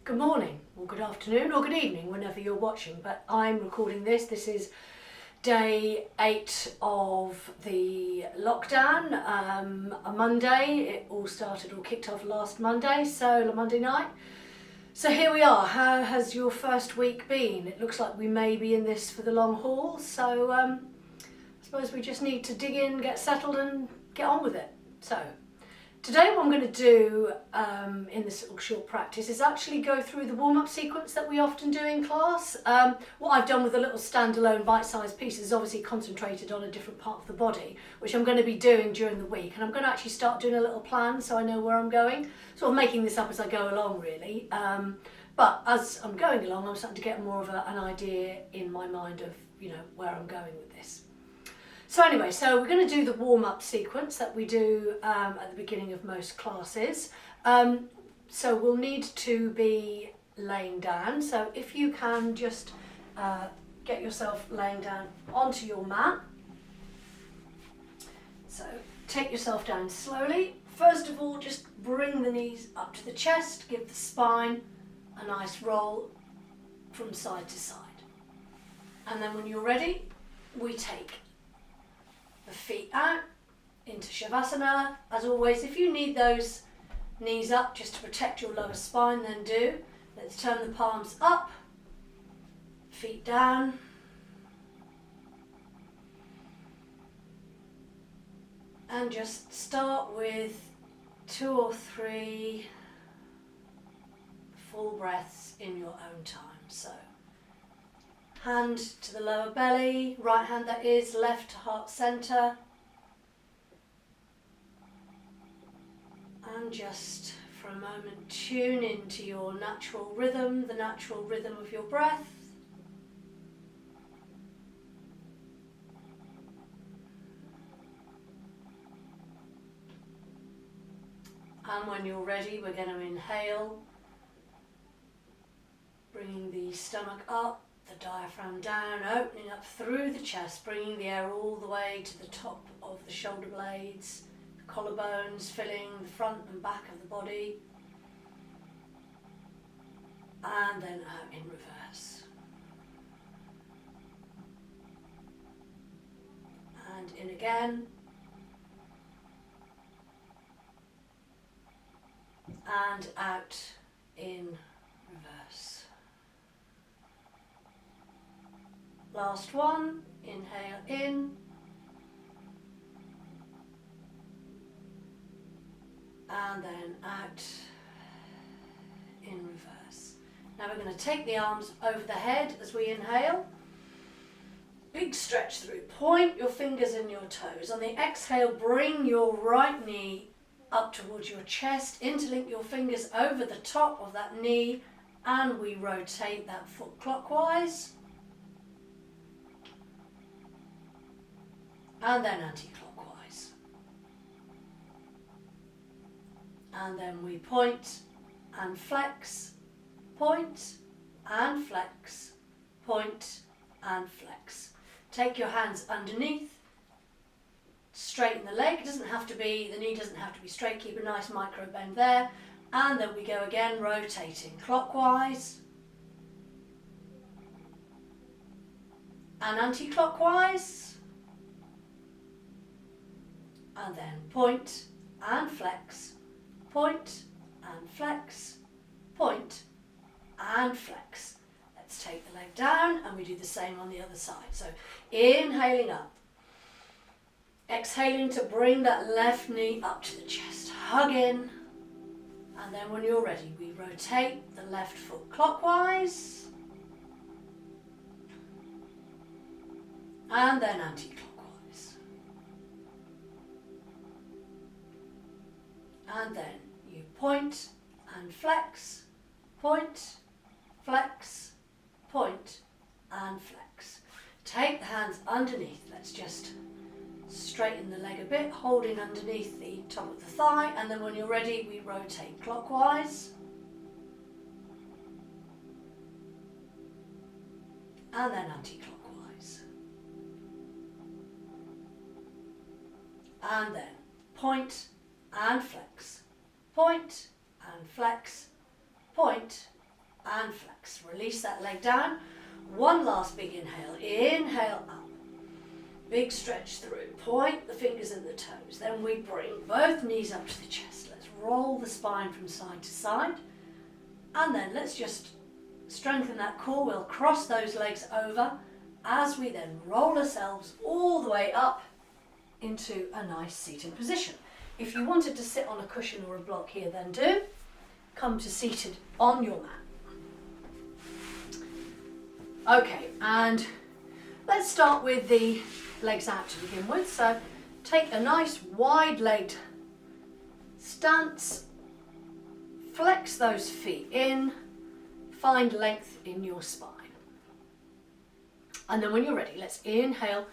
Good morning, or good afternoon, or good evening, whenever you're watching, but I'm recording this. This is day 8 of the lockdown, a Monday. It all started or kicked off last Monday, so Monday night. So here we are. How has your first week been? It looks like we may be in this for the long haul, so I suppose we just need to dig in, get settled and get on with it. So today what I'm going to do in this little short practice is actually go through the warm-up sequence that we often do in class. What I've done with a little standalone bite-sized piece is obviously concentrated on a different part of the body, which I'm going to be doing during the week, and I'm going to actually start doing a little plan so I know where I'm going, sort of making this up as I go along really. But as I'm going along, I'm starting to get more of an idea in my mind of, you know, where I'm going with this. So anyway, so we're going to do the warm-up sequence that we do at the beginning of most classes. So we'll need to be laying down. So if you can just get yourself laying down onto your mat. So take yourself down slowly. First of all, just bring the knees up to the chest, give the spine a nice roll from side to side. And then when you're ready, we take the feet out into Shavasana. As always, if you need those knees up just to protect your lower spine, then do. Let's turn the palms up, feet down. And just start with 2 or 3 full breaths in your own time. So hand to the lower belly, right hand that is, left to heart centre. And just for a moment tune into your natural rhythm, the natural rhythm of your breath. And when you're ready, we're going to inhale, bringing the stomach up, the diaphragm down, opening up through the chest, bringing the air all the way to the top of the shoulder blades, the collarbones, filling the front and back of the body. And then out in reverse. And in again. And out in reverse. Last one, inhale in. And then out in reverse. Now we're going to take the arms over the head as we inhale. Big stretch through. Point your fingers and your toes. On the exhale, bring your right knee up towards your chest. Interlink your fingers over the top of that knee. And we rotate that foot clockwise. And then anti-clockwise. And then we point and flex, point and flex, point and flex. Take your hands underneath, straighten the leg. It doesn't have to be, the knee doesn't have to be straight, keep a nice micro bend there. And then we go again, rotating clockwise and anti-clockwise. And then point and flex, point and flex, point and flex. Let's take the leg down and we do the same on the other side. So inhaling up, exhaling to bring that left knee up to the chest, hug in, and then when you're ready we rotate the left foot clockwise and then anti-clockwise. And then you point and flex, point, flex, point and flex. Take the hands underneath. Let's just straighten the leg a bit, holding underneath the top of the thigh, and then when you're ready we rotate clockwise and then anti-clockwise. And then point and flex, point and flex, point and flex. Release that leg down. One last big inhale. Inhale up. Big stretch through. Point the fingers and the toes. Then we bring both knees up to the chest. Let's roll the spine from side to side. And then let's just strengthen that core. We'll cross those legs over as we then roll ourselves all the way up into a nice seated position. If you wanted to sit on a cushion or a block here, then do. Come to seated on your mat. Okay, and let's start with the legs out to begin with. So take a nice wide-legged stance, flex those feet in, find length in your spine. And then when you're ready, let's inhale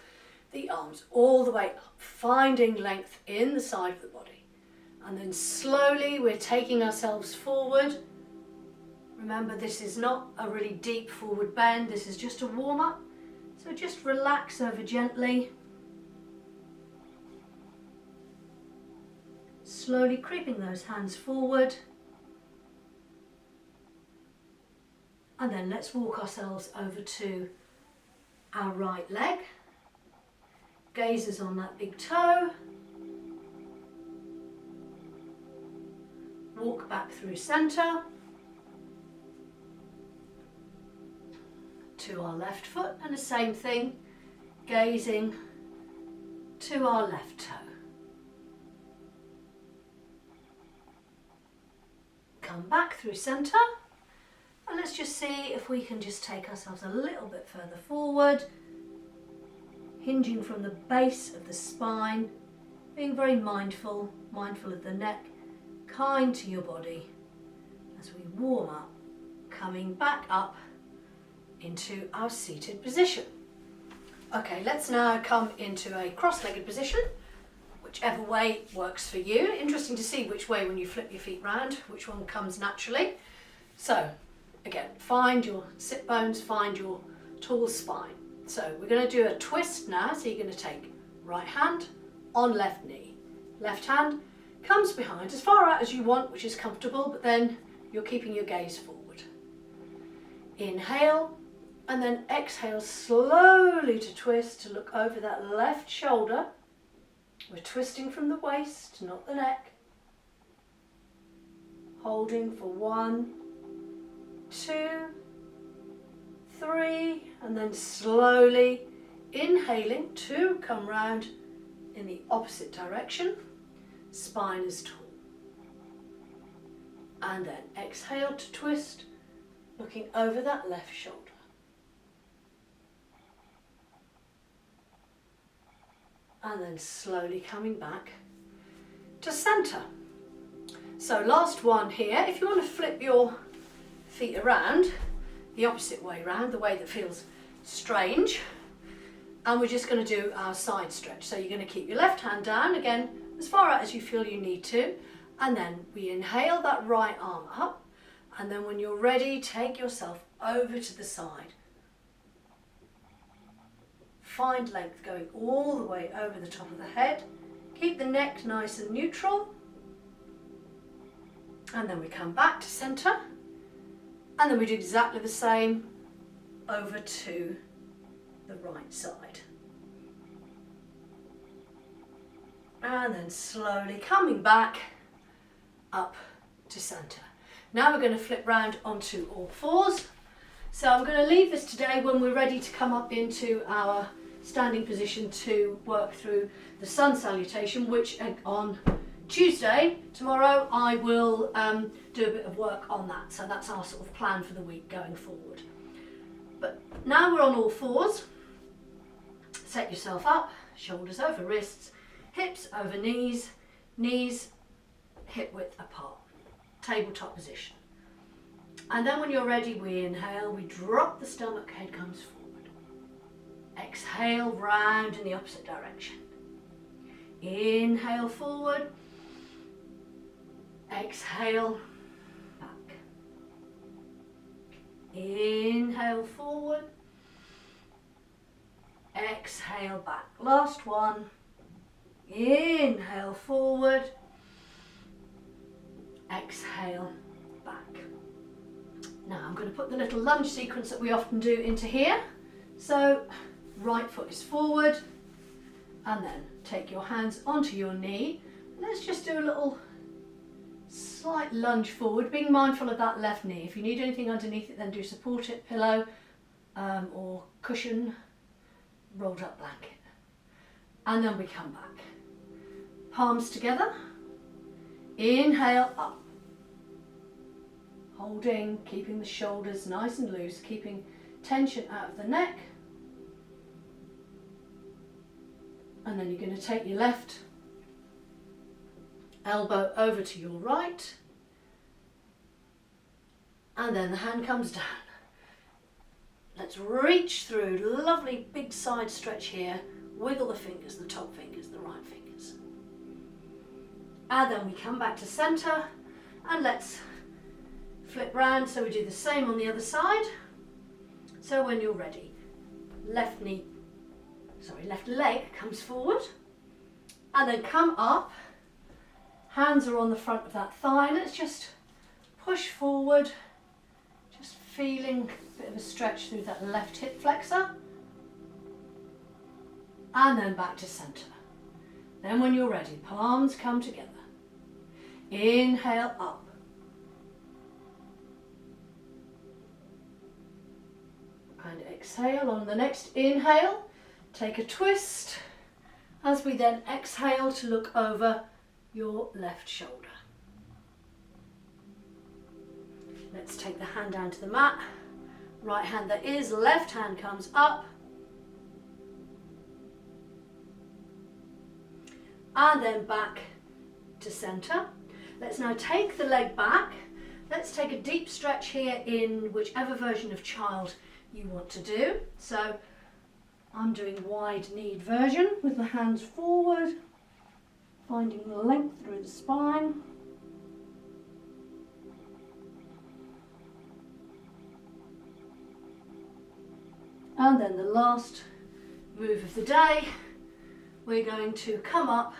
the arms all the way up, finding length in the side of the body. And then slowly we're taking ourselves forward. Remember, this is not a really deep forward bend, this is just a warm-up. So just relax over gently. Slowly creeping those hands forward. And then let's walk ourselves over to our right leg. Gazes on that big toe. Walk back through centre. To our left foot, and the same thing, gazing to our left toe. Come back through centre, and let's just see if we can just take ourselves a little bit further forward, hinging from the base of the spine, being very mindful of the neck, kind to your body as we warm up, coming back up into our seated position. Okay, let's now come into a cross-legged position, whichever way works for you. Interesting to see which way when you flip your feet round, which one comes naturally. So again, find your sit bones, find your tall spine. So we're going to do a twist now. So you're going to take right hand on left knee. Left hand comes behind as far out as you want, which is comfortable, but then you're keeping your gaze forward. Inhale. And then exhale slowly to twist, to look over that left shoulder. We're twisting from the waist, not the neck. Holding for 1, 2, 3, and then slowly inhaling to come round in the opposite direction. Spine is tall. And then exhale to twist, looking over that left shoulder. And then slowly coming back to centre. So last one here. If you want to flip your feet around, the opposite way round, the way that feels strange, and we're just going to do our side stretch. So you're going to keep your left hand down again as far out as you feel you need to, and then we inhale that right arm up, and then when you're ready, take yourself over to the side. Find length going all the way over the top of the head. Keep the neck nice and neutral. And then we come back to centre. And then we do exactly the same over to the right side. And then slowly coming back up to centre. Now we're going to flip round onto all fours. So I'm going to leave this today when we're ready to come up into our standing position to work through the sun salutation, which on Tuesday, tomorrow, I will do a bit of work on that. So that's our sort of plan for the week going forward. But now we're on all fours. Set yourself up, shoulders over wrists, hips over knees, knees hip width apart, tabletop position. And then when you're ready, we inhale, we drop the stomach, head comes forward. Exhale, round in the opposite direction. Inhale forward. Exhale, back. Inhale forward. Exhale back. Last one. Inhale forward. Exhale back. Now I'm going to put the little lunge sequence that we often do into here. So right foot is forward, and then take your hands onto your knee. Let's just do a little slight lunge forward, being mindful of that left knee. If you need anything underneath it, then do support it, pillow or cushion, rolled up blanket. And then we come back. Palms together. Inhale up. Holding, keeping the shoulders nice and loose, keeping tension out of the neck. And then you're going to take your left elbow over to your right, and then the hand comes down. Let's reach through, lovely big side stretch here, wiggle the fingers, the top fingers, the right fingers. And then we come back to centre, and let's flip round so we do the same on the other side. So when you're ready, left leg comes forward, and then come up. Hands are on the front of that thigh. Let's just push forward, just feeling a bit of a stretch through that left hip flexor. And then back to centre. Then when you're ready, palms come together. Inhale up. And exhale on the next inhale. Take a twist as we then exhale to look over your left shoulder. Let's take the hand down to the mat. Right hand there is, left hand comes up. And then back to centre. Let's now take the leg back. Let's take a deep stretch here in whichever version of child you want to do. So I'm doing wide-kneed version with the hands forward, finding the length through the spine. And then the last move of the day, we're going to come up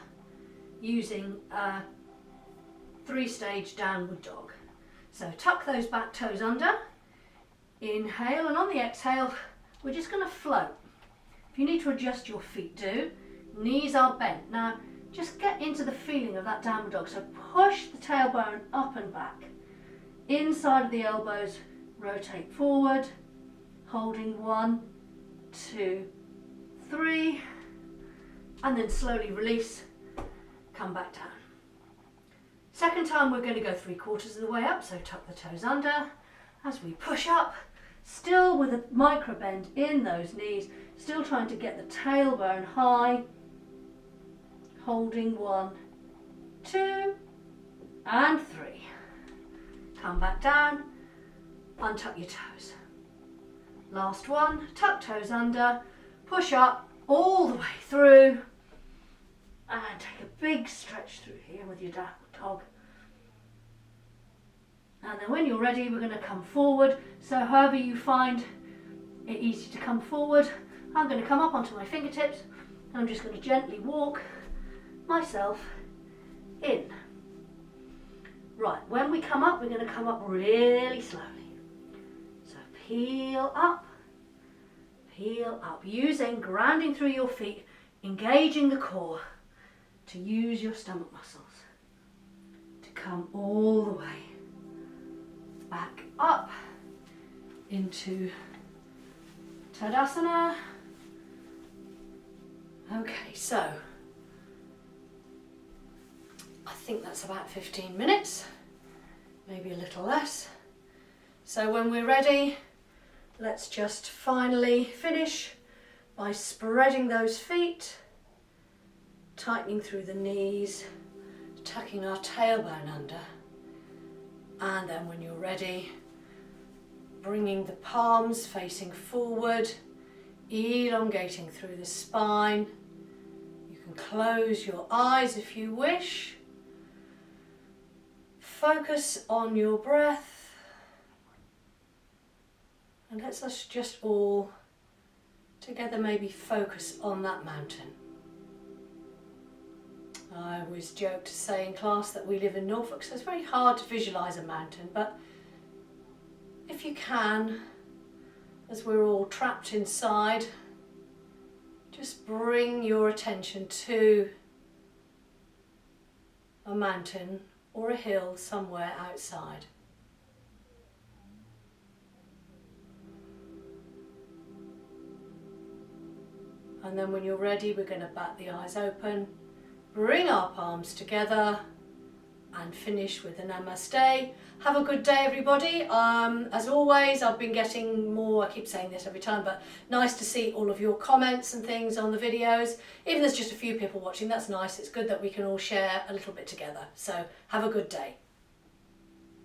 using a 3-stage downward dog. So tuck those back toes under, inhale, and on the exhale, we're just going to float. If you need to adjust your feet, do. Knees are bent. Now, just get into the feeling of that downward dog. So push the tailbone up and back. Inside of the elbows, rotate forward, holding 1, 2, 3, and then slowly release, come back down. Second time we're going to go 3/4 of the way up, so tuck the toes under as we push up, still with a micro bend in those knees, still trying to get the tailbone high, holding 1, 2, and 3. Come back down, untuck your toes. Last one, tuck toes under, push up all the way through, and take a big stretch through here with your downward dog. And then when you're ready, we're going to come forward. So however you find it easy to come forward, I'm going to come up onto my fingertips, and I'm just going to gently walk myself in. Right, when we come up, we're going to come up really slowly. So peel up, using grounding through your feet, engaging the core to use your stomach muscles to come all the way back up into Tadasana. Okay, so I think that's about 15 minutes, maybe a little less. So when we're ready, let's just finally finish by spreading those feet, tightening through the knees, tucking our tailbone under, and then when you're ready, bringing the palms facing forward, elongating through the spine. You can close your eyes if you wish. Focus on your breath, and let's just all together maybe focus on that mountain. I always joke to say in class that we live in Norfolk, so it's very hard to visualise a mountain, but if if you can, as we're all trapped inside, just bring your attention to a mountain or a hill somewhere outside. And then when you're ready, we're going to bat the eyes open, bring our palms together and finish with a namaste. Have a good day, everybody. As always, I've been getting more, I keep saying this every time, but nice to see all of your comments and things on the videos. Even if there's just a few people watching, that's nice. It's good that we can all share a little bit together. So have a good day.